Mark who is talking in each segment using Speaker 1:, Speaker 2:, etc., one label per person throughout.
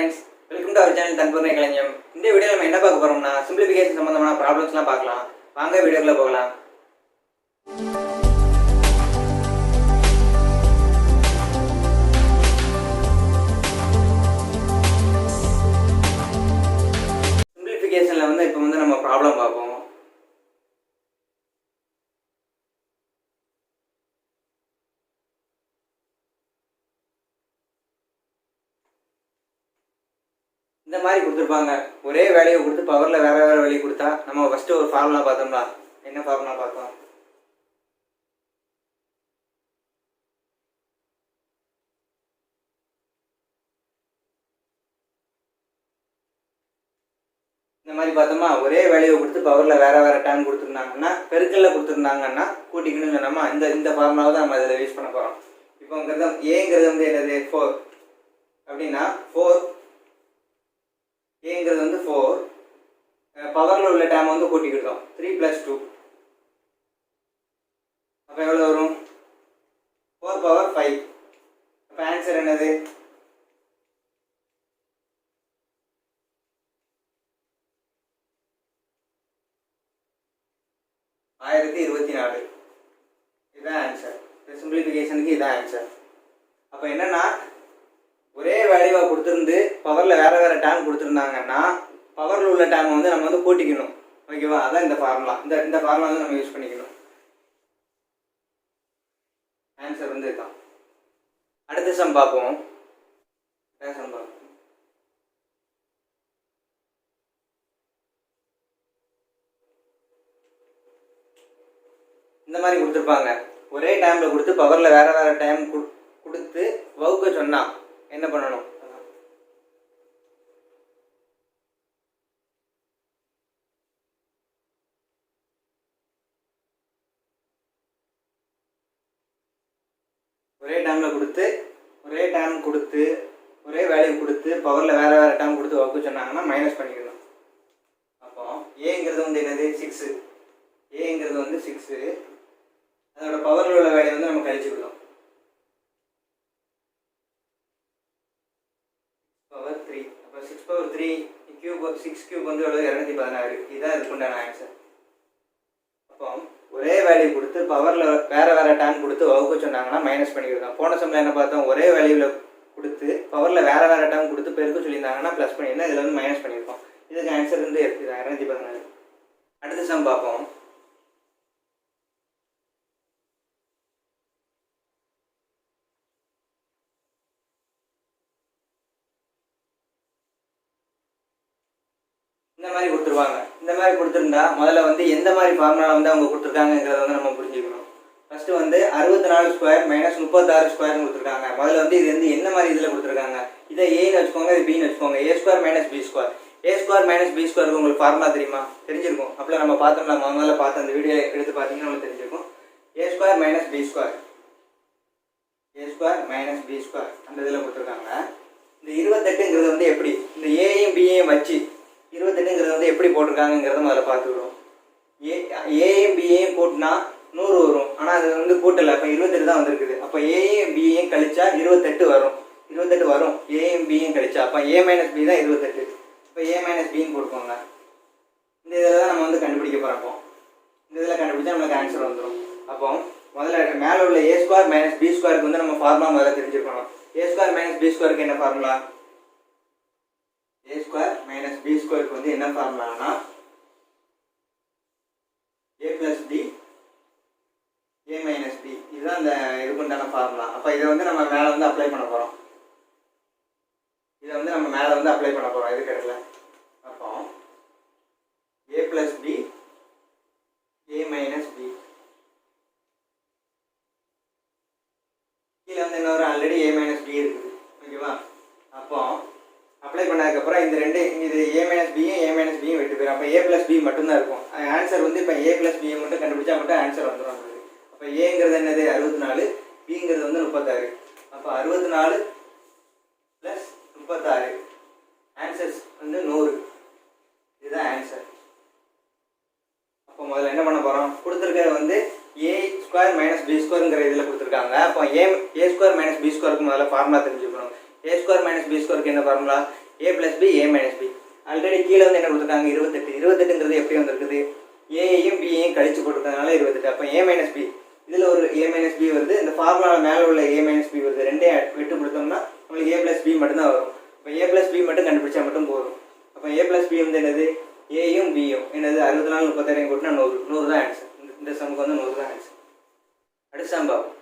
Speaker 1: friends, welcome to our channel தன்புரணை களஞ்சியம். இந்த வீடியோல நம்ம என்ன பார்க்க போறோம்னா சிம்பிளிஃபிகேஷன் சம்பந்தமான ப்ராப்ளம்ஸ்லாம் பார்க்கலாம். வாங்க வீடியோக்குள்ள போகலாம். சிம்பிளிஃபிகேஷன்ல இப்போ நம்ம ப்ராப்ளம் பார்ப்போம். இந்த மாதிரி கொடுத்துருப்பாங்க. ஒரே வேலையை கொடுத்து பவரில் வேறு வேறு வேலையை கொடுத்தா நம்ம ஃபஸ்ட்டு ஒரு ஃபார்முலா பார்த்தோம்னா என்ன ஃபார்முலா பார்த்தோம்? இந்த மாதிரி பார்த்தோமா, ஒரே வேலையை கொடுத்து பவரில் வேறு வேறு டைம் கொடுத்துருந்தாங்கன்னா பெருக்கல்ல கொடுத்துருந்தாங்கன்னா கூட்டிக்கணும்னு சொன்னோமா, இந்த ஃபார்முலாவை தான் நம்ம இதில் யூஸ் பண்ண போகிறோம். இப்போங்கிறது ஏங்கிறது என்னது 4 அப்படின்னா 4 ஏங்கிறது 4 பவரில் உள்ள டைம் கூட்டிக்கிட்டோம் 3 + 2 அப்போ எவ்வளோ வரும்? 4 × 5. அப்போ ஆன்சர் என்னது? ஆயிரத்தி 24. இதுதான் ஆன்சர். சிம்பிளிஃபிகேஷனுக்கு இதுதான் ஆன்சர். அப்போ என்னன்னா, ஒரே வேல்யூவாக கொடுத்துருந்து பவரில் வேறு வேறு டைம் கொடுத்துருந்தாங்கன்னா பவரில் உள்ள டைம் நம்ம கூட்டிக்கணும். ஓகேவா? அதான் இந்த ஃபார்முலா. இந்த ஃபார்முலா நம்ம யூஸ் பண்ணிக்கணும். ஆன்சர் இதுதான். அடுத்த சம் பார்ப்போம். இந்த மாதிரி கொடுத்துருப்பாங்க. ஒரே டைமில் கொடுத்து பவரில் வேறு வேறு டைம் கொடுத்து வகுக்க சொன்னா என்ன பண்ணணும்? ஒரே டைமில் கொடுத்து ஒரே டைம் கொடுத்து ஒரே வேல்யூ கொடுத்து பவரில் வேறு வேறு டைம் கொடுத்து வகுக்க சொன்னாங்கன்னா மைனஸ் பண்ணிக்கணும். அப்போ ஏங்கிறது என்னது? 6. ஏங்கிறது 6. அதோட பவரில் உள்ள வேல்யூ நம்ம கழிச்சுக்கிட்டோம். பவர் 3. அப்போ 6/3 கியூப் 6 கியூப் எவ்வளோ? 216. இதுதான் இதுக்குண்டான ஆன்சர். அப்போ ஒரே வேல்யூ கொடுத்து பவரில் வேறு வேறு டைம் கொடுத்து வகுக்க சொன்னாங்கன்னா மைனஸ் பண்ணிக்கிட்டோம். போன சம்மில் என்ன பார்த்தோம்? ஒரே வேல்யூவில் கொடுத்து பவரில் வேறு வேறு டைம் கொடுத்து பெருக்க சொல்லியிருந்தாங்கன்னா ப்ளஸ் பண்ணியிருந்தோம். இதில் மைனஸ் பண்ணியிருக்கோம். இதுக்கு ஆன்சர் இருக்குது 214. அடுத்த சம் பார்ப்போம். இந்த மாதிரி கொடுத்துருவாங்க. இந்த மாதிரி கொடுத்துருந்தா முதல்ல எந்த மாதிரி ஃபார்முலா அவங்க கொடுத்துருக்காங்கிறத நம்ம புரிஞ்சுக்கணும். ஃபஸ்ட்டு 64² - 36² கொடுத்துருக்காங்க. முதல்ல இது என்ன மாதிரி இதில் கொடுத்துருக்காங்க? இதை ஏன்னு வச்சுக்கோங்க, இது பின்னு வச்சுக்கோங்க. a² - b². a² - b² உங்களுக்கு ஃபார்முலா தெரியுமா? தெரிஞ்சிருக்கும். அப்போலாம் நம்ம பார்த்தோம்னா முதல்ல பார்த்து அந்த வீடியோ எடுத்து பார்த்தீங்கன்னா நம்மளுக்கு தெரிஞ்சிருக்கும். a² - b². a² - b² அந்த இதில் கொடுத்துருக்காங்க. இந்த 28ங்கிறது எப்படி இந்த ஏயும் பியையும் வச்சு 28ங்கிறது எப்படி போட்டிருக்காங்கிறத முதல்ல பார்த்துக்கிறோம். ஏயும் பியையும் கூட்டினா 100 வரும். ஆனால் அது கூட்டலை. அப்போ 28 தான் வந்திருக்குது. அப்போ ஏயும் பியையும் கழிச்சா 28 வரும். 28 வரும் ஏயும் பியையும் கழிச்சா. அப்போ a - b தான் 28. இப்போ a - bன்னு போட்டுக்கோங்க. இந்த இதில் தான் நம்ம கண்டுபிடிக்க போகிறோம். இந்த இதில் கண்டுபிடிச்சா நம்மளுக்கு ஆன்சர் வந்துடும். அப்போ முதல்ல மேலே உள்ள a² - b² நம்ம ஃபார்முலா முதல்ல தெரிஞ்சுக்கணும். a² - b² என்ன ஃபார்முலா? a² - b² என்ன ஃபார்முலானா a + b a - b. இதுதான் இந்த இதுக்குண்டான ஃபார்முலா. அப்போ இதை நம்ம மேலே அப்ளை பண்ண போகிறோம். இதை நம்ம மேலே அப்ளை பண்ண போகிறோம் இதுக்கு இடத்துல. அப்போ a + b a - b. கீழே இன்னொரு ஆல்ரெடி a - b இருக்குது. ஓகேவா? அப்போ அப்ளை பண்ணதுக்கப்புறம் இந்த ரெண்டு இது a - b-யும் a - b-யும் விட்டு போயிடும். அப்போ a + b மட்டும்தான் இருக்கும். ஆன்சர் இப்போ a + b மட்டும் கண்டுபிடிச்சா மட்டும் ஆன்சர் வந்துடும். அப்போ ஏங்கிறது என்னது? 64. பிங்கிறது 36. அப்போ 64 + 36 ஆன்சர்ஸ் 100. இதுதான் ஆன்சர். அப்போ முதல்ல என்ன பண்ண போகிறோம்? கொடுத்துருக்கிறது a² - b² இதில் கொடுத்துருக்காங்க. அப்போ a² - b² முதல்ல ஃபார்முலா தெரிஞ்சுக்கணும். a² - b² என்ன formula? A plus B A minus B. Already கீழே வந்து என்ன கொடுத்துருக்காங்க 28. 28ங்கிறது எப்படி வந்திருக்குது, ஏயையும் பியையும் கழிச்சு போட்டிருக்கனால 28. அப்போ ஏ மைனஸ் பி, இதில் ஒரு ஏ மைனஸ் பி வருது, இந்த ஃபார்முலா மேலே உள்ள ஏ மைனஸ் பி வருது, ரெண்டே விட்டு கொடுத்தோம்னா உங்களுக்கு ஏ ப்ளஸ் பி மட்டும்தான் வரும். இப்போ ஏ ப்ளஸ் பி மட்டும் கண்டுபிடிச்சா மட்டும் போதும். அப்போ ஏ ப்ளஸ் பி வந்து என்னது, ஏயும் பியும் என்னது 64 36 கூட்டினா 100. 100 தான் ஆன்சர். இந்த சமுக்கு வந்து 100 தான் ஆன்சர். அடுத்த சம் பார்ப்போம்.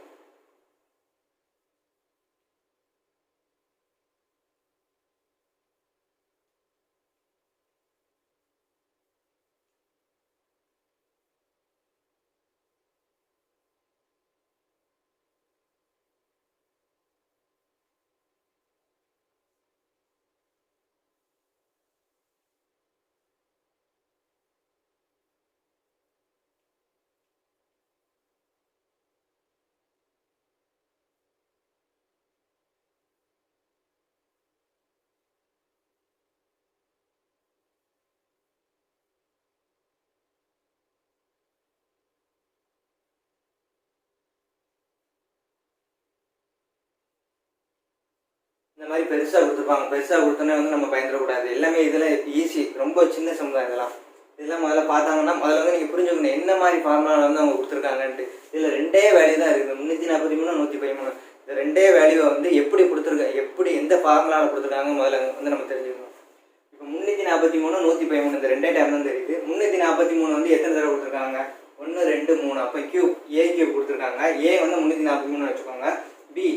Speaker 1: இந்த மாதிரி பெருசாக கொடுத்துருப்பாங்க. பெருசாக கொடுத்தோன்னே வந்து நம்ம பயந்துடக்கூடாது. எல்லாமே இதில் ஈஸி, ரொம்ப சின்ன சமுதாயம். இதெல்லாம் முதல்ல பார்த்தாங்கன்னா முதல்ல வந்து நீங்கள் புரிஞ்சுக்கணும் என்ன மாதிரி ஃபார்முலா வந்து அவங்க கொடுத்துருக்காங்கன்ட்டு. இதில் ரெண்டே வேல்யூ தான் இருக்குது, 343 113. இந்த ரெண்டே வேல்யூவை வந்து எப்படி கொடுத்துருக்காங்க, எப்படி எந்த ஃபார்முலாவில் கொடுத்துருக்காங்க முதல்ல வந்து நம்ம தெரிஞ்சுக்கணும். இப்போ 343 113 இந்த ரெண்டே டைம் தான் தெரியுது. 343 வந்து எத்தனை தடவை கொடுத்துருக்காங்க, 1 2 3. அப்போ கியூப் ஏ கியூப் கொடுத்துருக்காங்க. ஏ வந்து 343 வச்சுக்கோங்க. பி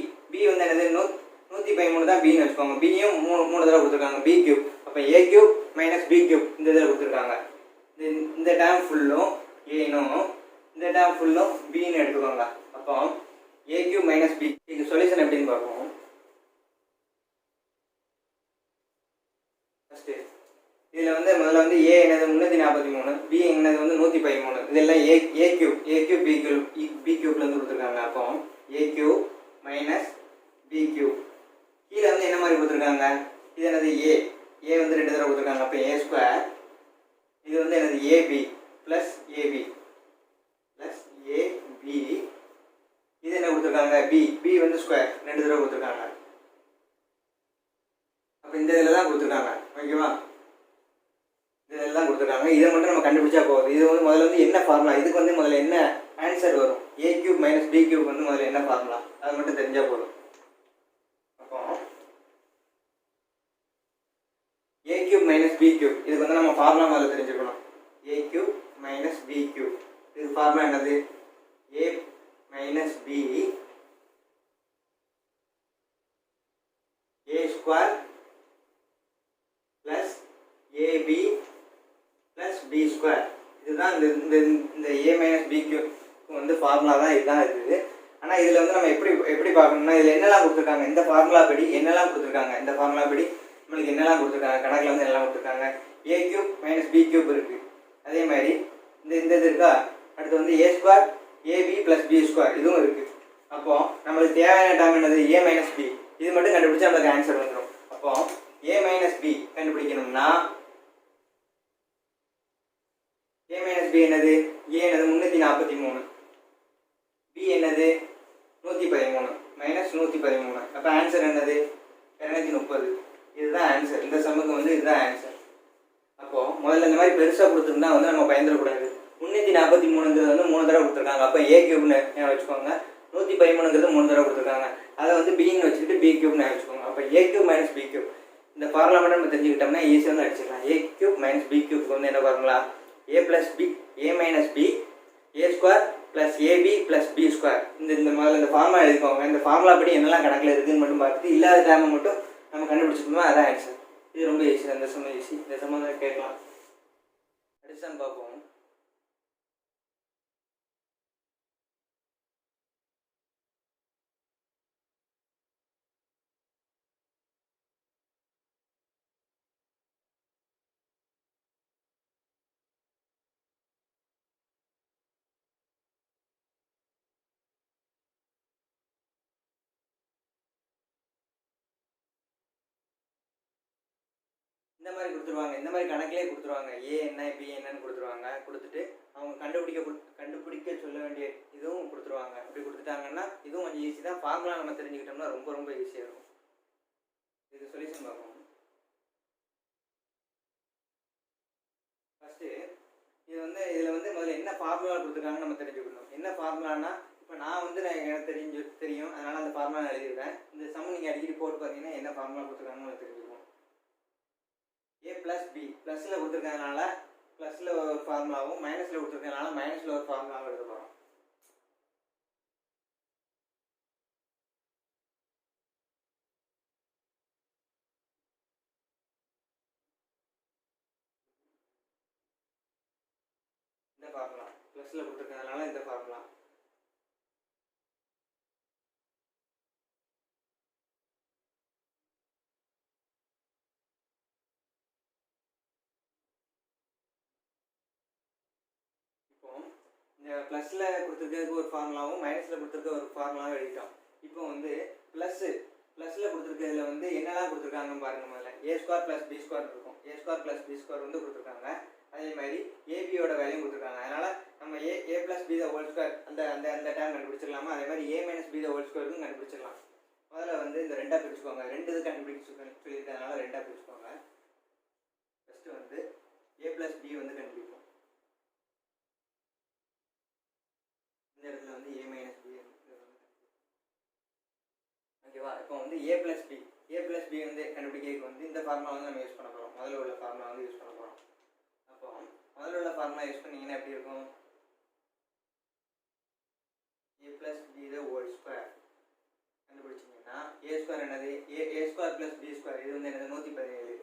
Speaker 1: வந்து என்னது 113 தான் பின்னு வச்சுக்கோங்க. பியும் 3 தடவை கொடுத்துருக்காங்க, பி கியூப். அப்போ A cube minus B cube இந்த இதில் கொடுத்துருக்காங்க. இந்த டேம் ஃபுல்லும் ஏனும் இந்த டேம் ஃபுல்லும் பின்னு எடுத்துக்கோங்க. அப்போ ஏ கியூப் மைனஸ் பி. இதுக்கு சொல்யூஷன் எப்படின்னு பார்ப்போம். ஃபஸ்ட்டு இதில் வந்து முதல்ல வந்து ஏ என்னது 343, பி என்னது வந்து 113. இதெல்லாம் ஏ கியூப் பி கியூப்லேருந்து கொடுத்துருக்காங்க. அப்போ A cube minus B cube. கீழே வந்து என்ன மாதிரி கொடுத்துருக்காங்க, இது என்னது ஏ வந்து 2 தடவை கொடுத்துருக்காங்க. அப்போ ஏ ஸ்கொயர். இது வந்து என்னது AB plus AB plus AB. இது என்ன கொடுத்துருக்காங்க, பி வந்து ஸ்கொயர் 2 தடவை கொடுத்துருக்காங்க. அப்போ இந்த இதில் தான் கொடுத்துருக்காங்க, ஓகேவா. இதில் தான் கொடுத்துருக்காங்க. இதை மட்டும் நம்ம கண்டுபிடிச்சா போகுது. இது வந்து முதல்ல வந்து என்ன ஃபார்முலா, இதுக்கு வந்து முதல்ல என்ன ஆன்சர் வரும், A cube minus B cube வந்து முதல்ல என்ன ஃபார்முலா, அது மட்டும் தெரிஞ்சால் போதும். அப்போ A cube minus B cube, இதுக்கு வந்து நம்ம ஃபார்முலா முதல்ல தெரிஞ்சுக்கணும். A cube minus B cube, இது ஃபார்முலா என்னது, A minus B A square plus AB plus B square. இதுதான் இந்த ஏ மைனஸ் பி கியூப் வந்து ஃபார்முலா தான், இதுதான் இருக்குது. ஆனால் இதில் வந்து நம்ம எப்படி பார்க்கணும்னா, இதில் என்னெல்லாம் கொடுத்துருக்காங்க, இந்த ஃபார்முலா படி என்னெல்லாம் கொடுத்துருக்காங்க, இந்த ஃபார்முலா படி நம்மளுக்கு என்னெல்லாம் கொடுத்துருக்காங்க, கணக்கில் வந்து என்னெல்லாம் கொடுத்துருக்காங்க. A cube minus B cube இருக்குது. அதே மாதிரி இந்த இது இருக்கா, அடுத்து வந்து A square AB plus B square இதுவும் இருக்குது. அப்போது நம்மளுக்கு தேவையான டைம் என்னது, ஏ மைனஸ் பி. இது மட்டும் கண்டுபிடிச்சா நம்மளுக்கு ஆன்சர் வந்துடும். அப்போ ஏ மைனஸ் பி கண்டுபிடிக்கணும்னா, ஏ மைனஸ் பி என்னது, ஏ என்னது 343, பி என்னது 113 மைனஸ் 113. அப்போ ஆன்சர் என்னது 230. இதுதான் ஆன்சர். இந்த சம்முக்கு வந்து இதுதான் ஆன்சர். அப்போது முதல்ல இந்த மாதிரி பெருசாக கொடுத்துருந்தா வந்து நம்ம பயந்துடக்கூடாது. 343ங்கிறது வந்து 3 தடவை கொடுத்துருக்காங்க. அப்போ ஏ கியூப்னு வச்சுக்கோங்க. 113ங்கிறது 3 தடவை கொடுத்துருக்காங்க. அதை வந்து பின்னு வச்சுக்கிட்டு பி கியூப்னு வச்சுக்கோங்க. அப்போ A cube minus B cube இந்த ஃபார்முலா மட்டும் நம்ம தெரிஞ்சுக்கிட்டோம்னா ஈஸியாக வந்து அடிச்சிடலாம். ஏ கியூப் மைனஸ் பி கியூப்க்கு வந்து என்ன formula, A plus B A minus B A square plus AB plus B square. இந்த முதல்ல இந்த ஃபார்முலா எழுதிக்கோங்க. இந்த ஃபார்முலா படி என்னெல்லாம் கணக்கில் இருக்குதுன்னு மட்டும் பார்த்துட்டு இல்லாத டைமை மட்டும் நம்ம கண்டுபிடிச்சிக்கோமா, அதான் ஆன்சர். இது ரொம்ப ஈஸி தான். இந்த சம்ம ஈஸி. இந்த சம்மந்தம் கேட்கலாம். அடுத்து பார்ப்போம். இந்த மாதிரி கொடுத்துருவாங்க, இந்த மாதிரி கணக்கிலே கொடுத்துருவாங்க. ஏ என்ன பி என்னன்னு கொடுத்துருவாங்க. கொடுத்துட்டு அவங்க கண்டுபிடிக்க சொல்ல வேண்டிய இதுவும் கொடுத்துருவாங்க. அப்படி கொடுத்துட்டாங்கன்னா இதுவும் கொஞ்சம் ஈஸி தான். ஃபார்முலா நம்ம தெரிஞ்சுக்கிட்டோம்னா ரொம்ப ரொம்ப ஈஸியாக இருக்கும். இது சொல்யூஷன் பார்ப்போம். இதில் வந்து முதல்ல என்ன ஃபார்முலா கொடுத்துருக்காங்கன்னு நம்ம தெரிஞ்சுக்கணும். என்ன ஃபார்முலானா இப்போ நான் வந்து எனக்கு தெரியும், அதனால் அந்த ஃபார்முலா எழுதியிருக்கேன். இந்த சம் நீங்கள் அடிக்கடி போட்டு பார்த்தீங்கன்னா என்ன ஃபார்முலா கொடுத்துருக்காங்கன்னு தெரிஞ்சுக்கணும். ஏ ப்ளஸ் பி ப்ளஸில் கொடுத்துருக்கறதுனால ப்ளஸில் ஒரு ஃபார்முலாவும், மைனஸில் கொடுத்துருக்கறதுனால மைனஸில் ஒரு ஃபார்முலாவும் எழுத போகிறோம். இந்த ஃபார்முலா ப்ளஸில் கொடுத்துருக்கறதுனால இந்த ஃபார்முலா. இப்போ இந்த ப்ளஸில் கொடுத்துருக்கிறதுக்கு ஒரு ஃபார்முலாவும் மைனஸில் கொடுத்துருக்க ஒரு ஃபார்முலாவும் எழுதிட்டோம். இப்போ வந்து ப்ளஸில் கொடுத்துருக்கிறதுல வந்து என்னெல்லாம் கொடுத்துருக்காங்கன்னு பாருங்க. முதல்ல A square plus B square இருக்கும். A square plus B square வந்து கொடுத்துருக்காங்க. அதே மாதிரி ஏபியோட வேல்யூ கொடுத்துருக்காங்க. அதனால் நம்ம A plus B the whole square அந்த அந்த அந்த டேம் கண்டுபிடிச்சிடலாமா? அதே மாதிரி A minus B the whole ஸ்கொயருக்கும் கண்டுபிடிச்சிடலாம். முதல்ல வந்து இந்த ரெண்டாக பிரிச்சுக்கோங்க. ரெண்டு இது கண்டுபிடிச்சு சொல்லியிருக்கிறதுனால ரெண்டாக பிரிச்சுக்கோங்க. ஃபஸ்ட்டு வந்து ஏ ப்ளஸ் பி வந்து கண்டுபிடிப்போம். இந்த இடத்துல வந்து ஏ மைனஸ் பி ஓகேவா? இப்போ வந்து ஏ ப்ளஸ் பி வந்து கண்டுபிடிக்கிறதுக்கு வந்து இந்த ஃபார்முலா வந்து நம்ம யூஸ் பண்ண போகிறோம். முதல்ல உள்ள ஃபார்முலா வந்து யூஸ் பண்ண போகிறோம். அப்போ முதல்ல உள்ள ஃபார்முலா யூஸ் பண்ணிங்கன்னா எப்படி இருக்கும்? A plus B the whole square கண்டுபிடிச்சிங்கன்னா ஏ ஸ்கொயர் என்னது? A square plus B square இது வந்து என்னது? 117.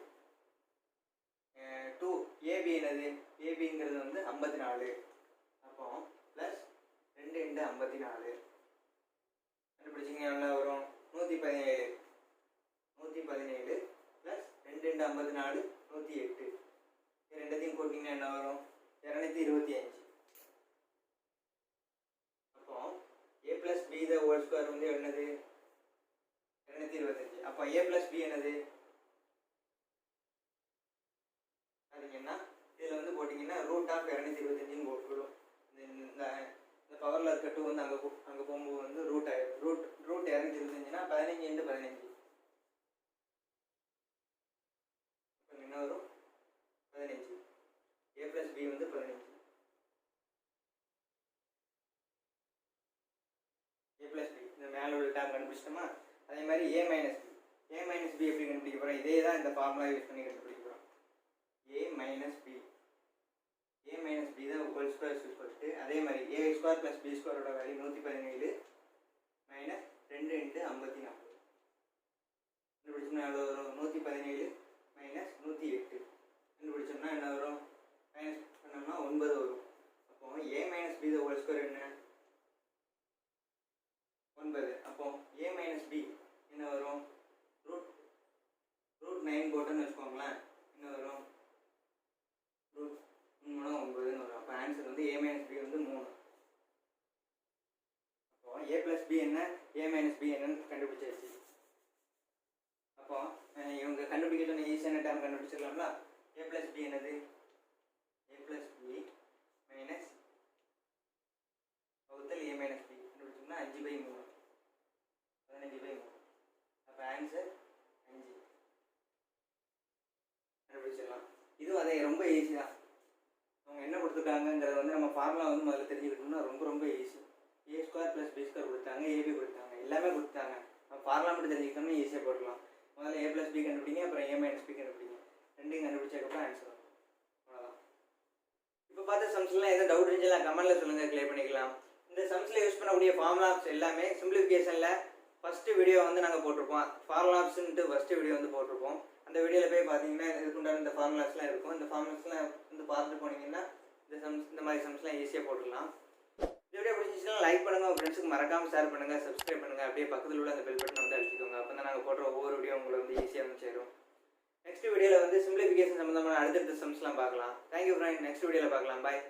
Speaker 1: 2 ஏபி என்னது? ஏபிங்கிறது வந்து 54. அப்போ ப்ளஸ் 2 × 54 கண்டுபிடிச்சிங்கன்னா என்ன வரும்? 117. 117 ப்ளஸ் 2 × 54 108. இது ரெண்டத்தையும் போட்டிங்கன்னா என்ன வரும்? 225. அப்போ A plus B the whole square வந்து என்னது? 225. அப்போ ஏ ப்ளஸ் பி என்னது? பார்த்தீங்கன்னா இதில் வந்து போட்டிங்கன்னா √225 போட்டுவிடும். இந்த பவரில் இருக்க 2 வந்து அங்கே போகும்போது வந்து ரூட் 225னா 15 × 15. இப்போ என்ன வரும்? 15. ஏ ப்ளஸ் பி வந்து 15. ஏ ப்ளஸ் பி இந்த மேலே உள்ள டேம் கண்டுபிடிச்சிட்டோமா? அதே மாதிரி ஏ மைனஸ் பி எப்படி கண்டுபிடிக்க போகிறோம்? இதே தான் இந்த ஃபார்முலா யூஸ் பண்ணி கண்டுபிடிக்க போகிறோம். ஏ மைனஸ் பி தான் ஹோல் ஸ்கொயர் சொல்லிட்டு அதே மாதிரி ஏ ஸ்கொயர் ப்ளஸ் பி ஸ்கொயரோட வேல்யூ 117 மைனஸ் 2 × 54 கண்டுபிடிச்சோம்னா எவ்வளோ வரும்? 117 மைனஸ் 108 கண்டுபிடிச்சோம்னா என்ன வரும்? மைனஸ் பண்ணோம்னா 9 வரும். அப்போ A minus B the whole square என்ன? 9. அப்போ ஏ மைனஸ் பி என்ன வரும்? √9 போட்டோன்னு வச்சுக்கோங்களேன். என்ன வரும்? √9 வரும். அப்போ ஆன்சர் வந்து ஏ மைனஸ் பி வந்து 3. அப்போ ஏ ப்ளஸ் பி என்ன, ஏ மைனஸ் பி என்னன்னு கண்டுபிடிச்சாச்சு. அப்போ இவங்க கண்டுபிடிக்க சொன்ன ஈஸியான டேம் கண்டுபிடிச்சிடலாம்ல. ஏ ப்ளஸ் பி என்னது? ஏ ப்ளஸ் பி மைனஸ் வகுத்தல் ஏ மைனஸ் பி கண்டுபிடிச்சோம்னா 5/3 15/3. அப்போ ஆன்சர் 5 கண்டுபிடிச்சிடலாம். இதுவும் அதே ரொம்ப ஈஸி தான். அவங்க என்ன கொடுத்துருக்காங்கிறத வந்து நம்ம ஃபார்முலா வந்து முதல்ல தெரிஞ்சுக்கிட்டோம்னா ரொம்ப ஈஸி. ஏ ஸ்கொயர் ப்ளஸ் பி ஸ்கொயர் கொடுத்தாங்க, ஏபி கொடுத்தாங்க, எல்லாமே கொடுத்தாங்க. நம்ம ஃபார்முலா மட்டும் தெரிஞ்சுக்கிட்டோம்னா ஈஸியாக போட்டுக்கலாம். முதல்ல ஏ ப்ளஸ் பி கண்டுபிடிங்க, அப்புறம் ஏ மைனஸ் பி கண்டுபிடிங்க. ரெண்டையும் கண்டுபிடிச்சதுக்கப்புறம் ஆன்சர் வரும். அவ்வளோதான். இப்போ பார்த்த சம்ஸ்லாம் எதாவது டவுட் இருந்துச்சுன்னா கமெண்ட்டில் சொல்லுங்கள், கிளியர் பண்ணிக்கலாம். இந்த சம்ஸில் யூஸ் பண்ணக்கூடிய ஃபார்முலாஸ் எல்லாமே சிம்பிளிஃபிகேஷனில் ஃபஸ்ட்டு வீடியோ வந்து நாங்கள் போட்டிருப்போம். ஃபார்முலாஸ்ன்ட்டு ஃபஸ்ட்டு வீடியோ வந்து போட்டிருப்போம். அந்த வீடியோவில் போய் பார்த்தீங்கன்னா இதுக்குண்டான இந்த ஃபார்முலாஸ்லாம் இருக்கும். இந்த ஃபார்முலாஸ்லாம் வந்து பார்த்துட்டு போனீங்கன்னா இந்த மாதிரி சம்ஸ்லாம் ஈஸியாக போட்டுடலாம். இந்த வீடியோ பிடிச்சிச்சுன்னா லைக் பண்ணுங்கள், உங்கள் ஃப்ரெண்ட்ஸுக்கு மறக்காமல் ஷேர் பண்ணுங்கள், சப்ஸ்கிரைப் பண்ணுங்கள். அப்படியே பக்கத்தில் உள்ள அந்த பெல் பட்டனை வந்து அடிச்சுக்கோங்க. அப்போ தான் நாங்கள் போடுற ஒவ்வொரு வீடியோ உங்களை வந்து ஈஸியாக வந்து சேரும். நெக்ஸ்ட் வீடியோவில் வந்து சிம்பிளிஃபிகேஷன் சம்மந்தமான அடுத்தடுத்த சம்ஸ்லாம் பார்க்கலாம். Thank you friend. நெக்ஸ்ட் வீடியோவில் பார்க்கலாம். பாய்.